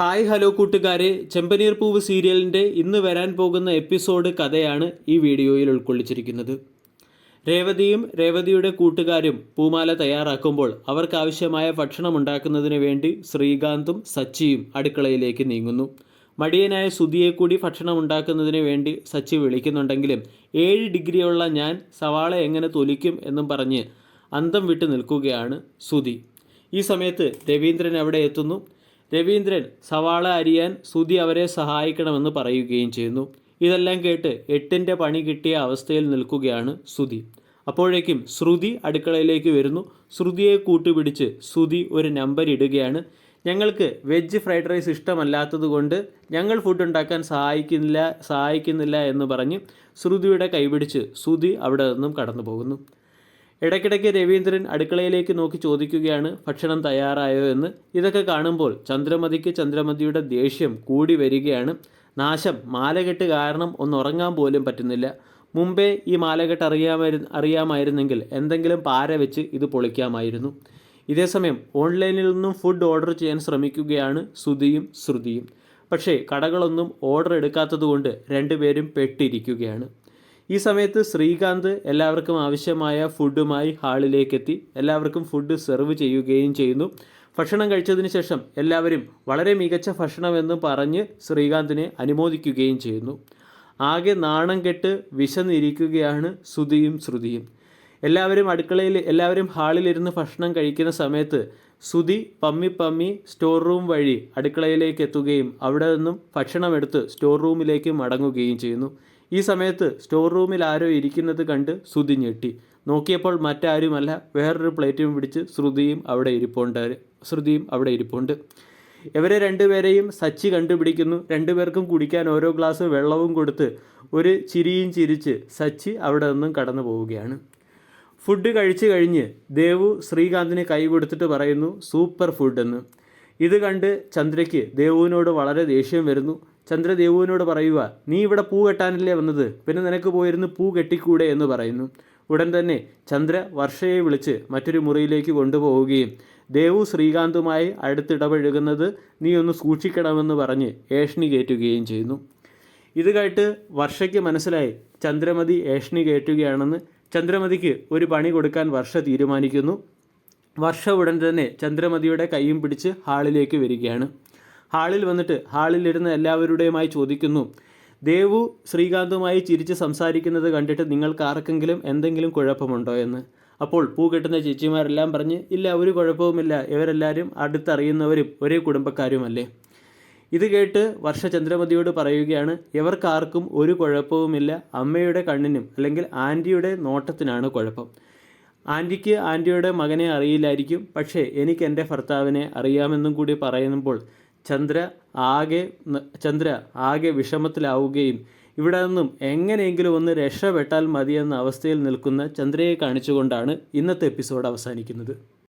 Hi hello കൂട്ടുകാരെ, ചെമ്പനീർ പൂവ് സീരിയലിൻ്റെ ഇന്ന് വരാൻ പോകുന്ന എപ്പിസോഡ് കഥയാണ് ഈ വീഡിയോയിൽ ഉൾക്കൊള്ളിച്ചിരിക്കുന്നത്. രേവതിയുടെ കൂട്ടുകാരും പൂമാല തയ്യാറാക്കുമ്പോൾ അവർക്കാവശ്യമായ ഭക്ഷണം ഉണ്ടാക്കുന്നതിന് വേണ്ടി ശ്രീകാന്തും സച്ചിയും അടുക്കളയിലേക്ക് നീങ്ങുന്നു. മടിയനായ സുധിയെ കൂടി ഭക്ഷണം ഉണ്ടാക്കുന്നതിന് വേണ്ടി സച്ചി വിളിക്കുന്നുണ്ടെങ്കിലും 7 ഡിഗ്രിയുള്ള ഞാൻ സവാള എങ്ങനെ തൊലിക്കും എന്നും പറഞ്ഞ് അന്തം വിട്ട് നിൽക്കുകയാണ് സുധി. ഈ സമയത്ത് രവീന്ദ്രൻ അവിടെ എത്തുന്നു. രവീന്ദ്രൻ സവാള അരിയാൻ സുധി അവരെ സഹായിക്കണമെന്ന് പറയുകയും ചെയ്യുന്നു. ഇതെല്ലാം കേട്ട് 8ൻ്റെ പണി കിട്ടിയ അവസ്ഥയിൽ നിൽക്കുകയാണ് സുധി. അപ്പോഴേക്കും ശ്രുതി അടുക്കളയിലേക്ക് വരുന്നു. ശ്രുതിയെ കൂട്ടുപിടിച്ച് സുധി ഒരു നമ്പർ ഇടുകയാണ്. ഞങ്ങൾക്ക് വെജ് ഫ്രൈഡ് റൈസ് ഇഷ്ടമല്ലാത്തത് കൊണ്ട് ഞങ്ങൾ ഫുഡ് ഉണ്ടാക്കാൻ സഹായിക്കുന്നില്ല എന്ന് പറഞ്ഞ് ശ്രുതിയുടെ കൈപിടിച്ച് സുധി അവിടെ നിന്നും കടന്നു പോകുന്നു. ഇടയ്ക്കിടയ്ക്ക് രവീന്ദ്രൻ അടുക്കളയിലേക്ക് നോക്കി ചോദിക്കുകയാണ് ഭക്ഷണം തയ്യാറായോ എന്ന്. ഇതൊക്കെ കാണുമ്പോൾ ചന്ദ്രമതിയുടെ ദേഷ്യം കൂടി വരികയാണ്. നാശം, മാലകെട്ട് കാരണം ഉറങ്ങാൻ പോലും പറ്റുന്നില്ല. മുമ്പേ ഈ മാലകെട്ട് അറിയാമായിരുന്നെങ്കിൽ എന്തെങ്കിലും പാര വെച്ച് ഇത് പൊളിക്കാമായിരുന്നു. ഇതേസമയം ഓൺലൈനിൽ നിന്നും ഫുഡ് ഓർഡർ ചെയ്യാൻ ശ്രമിക്കുകയാണ് സുധിയും ശ്രുതിയും. പക്ഷേ കടകളൊന്നും ഓർഡർ എടുക്കാത്തതുകൊണ്ട് രണ്ടുപേരും പെട്ടിരിക്കുകയാണ്. ഈ സമയത്ത് ശ്രീകാന്ത് എല്ലാവർക്കും ആവശ്യമായ ഫുഡുമായി ഹാളിലേക്കെത്തി എല്ലാവർക്കും ഫുഡ് സെർവ് ചെയ്യുകയും ചെയ്യുന്നു. ഭക്ഷണം കഴിച്ചതിന് ശേഷം എല്ലാവരും വളരെ മികച്ച ഭക്ഷണമെന്ന് പറഞ്ഞ് ശ്രീകാന്തിനെ അനുമോദിക്കുകയും ചെയ്യുന്നു. ആകെ നാണം കെട്ട് വിശന്നിരിക്കുകയാണ് സുധിയും ശ്രുതിയും. എല്ലാവരും ഹാളിലിരുന്ന് ഭക്ഷണം കഴിക്കുന്ന സമയത്ത് സുധി പമ്മി സ്റ്റോർ റൂം വഴി അടുക്കളയിലേക്ക് എത്തുകയും അവിടെ നിന്നും ഭക്ഷണമെടുത്ത് സ്റ്റോർ റൂമിലേക്ക് മടങ്ങുകയും ചെയ്യുന്നു. ഈ സമയത്ത് സ്റ്റോർ റൂമിൽ ആരോ ഇരിക്കുന്നത് കണ്ട് സുധി ഞെട്ടി. നോക്കിയപ്പോൾ മറ്റാരുമല്ല, വേറൊരു പ്ലേറ്റും പിടിച്ച് ശ്രുതിയും അവിടെ ഇരിപ്പുണ്ട്. ഇവരെ രണ്ടുപേരെയും സച്ചി കണ്ടുപിടിക്കുന്നു. രണ്ടുപേർക്കും കുടിക്കാൻ ഓരോ ഗ്ലാസ് വെള്ളവും കൊടുത്ത് ഒരു ചിരിയും ചിരിച്ച് സച്ചി അവിടെ നിന്നും കടന്നു പോവുകയാണ്. ഫുഡ് കഴിച്ചു കഴിഞ്ഞ് ദേവു ശ്രീകാന്തിന് കൈ കൊടുത്തിട്ട് പറയുന്നു സൂപ്പർ ഫുഡ് എന്ന്. ഇത് കണ്ട് ചന്ദ്രയ്ക്ക് ദേവുവിനോട് വളരെ ദേഷ്യം വരുന്നു. ചന്ദ്ര ദേവുവിനോട് പറയുക, നീ ഇവിടെ പൂ കെട്ടാനല്ലേ വന്നത്, പിന്നെ നിനക്ക് പോയിരുന്ന് പൂ കെട്ടിക്കൂടെ എന്ന് പറയുന്നു. ഉടൻ തന്നെ ചന്ദ്ര വർഷയെ വിളിച്ച് മറ്റൊരു മുറിയിലേക്ക് കൊണ്ടുപോവുകയും ദേവു ശ്രീകാന്തുമായി അടുത്തിടപഴകുന്നത് നീ ഒന്ന് സൂക്ഷിക്കണമെന്ന് പറഞ്ഞ് ഏഷണി കയറ്റുകയും ചെയ്യുന്നു. ഇത് കേട്ട് വർഷയ്ക്ക് മനസ്സിലായി ചന്ദ്രമതി ഏഷണി കയറ്റുകയാണെന്ന്. ചന്ദ്രമതിക്ക് ഒരു പണി കൊടുക്കാൻ വർഷ തീരുമാനിക്കുന്നു. വർഷ ഉടൻ തന്നെ ചന്ദ്രമതിയുടെ കൈയും പിടിച്ച് ഹാളിലേക്ക് വരികയാണ്. ഹാളിൽ വന്നിട്ട് ഹാളിലിരുന്ന എല്ലാവരുടെയുമായി ചോദിക്കുന്നു, ദേവു ശ്രീകാന്തുമായി ചിരിച്ച് സംസാരിക്കുന്നത് കണ്ടിട്ട് നിങ്ങൾക്ക് ആർക്കെങ്കിലും എന്തെങ്കിലും കുഴപ്പമുണ്ടോ എന്ന്. അപ്പോൾ പൂ കെട്ടുന്ന ചേച്ചിമാരെല്ലാം പറഞ്ഞ് ഇല്ല, ഒരു കുഴപ്പവുമില്ല, ഇവരെല്ലാവരും അടുത്തറിയുന്നവരും ഒരേ കുടുംബക്കാരുമല്ലേ. ഇത് കേട്ട് വർഷ ചന്ദ്രമതിയോട് പറയുകയാണ്, ഇവർക്കാർക്കും ഒരു കുഴപ്പവുമില്ല, അമ്മയുടെ കണ്ണിനും അല്ലെങ്കിൽ ആൻറ്റിയുടെ നോട്ടത്തിനാണ് കുഴപ്പം. ആൻറ്റിക്ക് ആൻറ്റിയുടെ മകനെ അറിയില്ലായിരിക്കും, പക്ഷേ എനിക്ക് എൻ്റെ ഭർത്താവിനെ അറിയാമെന്നും കൂടി പറയുമ്പോൾ ചന്ദ്ര ആകെ വിഷമത്തിലാവുകയും ഇവിടെ നിന്നും എങ്ങനെയെങ്കിലും ഒന്ന് രക്ഷപ്പെട്ടാൽ മതിയെന്ന അവസ്ഥയിൽ നിൽക്കുന്ന ചന്ദ്രയെ കാണിച്ചുകൊണ്ടാണ് ഇന്നത്തെ എപ്പിസോഡ് അവസാനിക്കുന്നത്.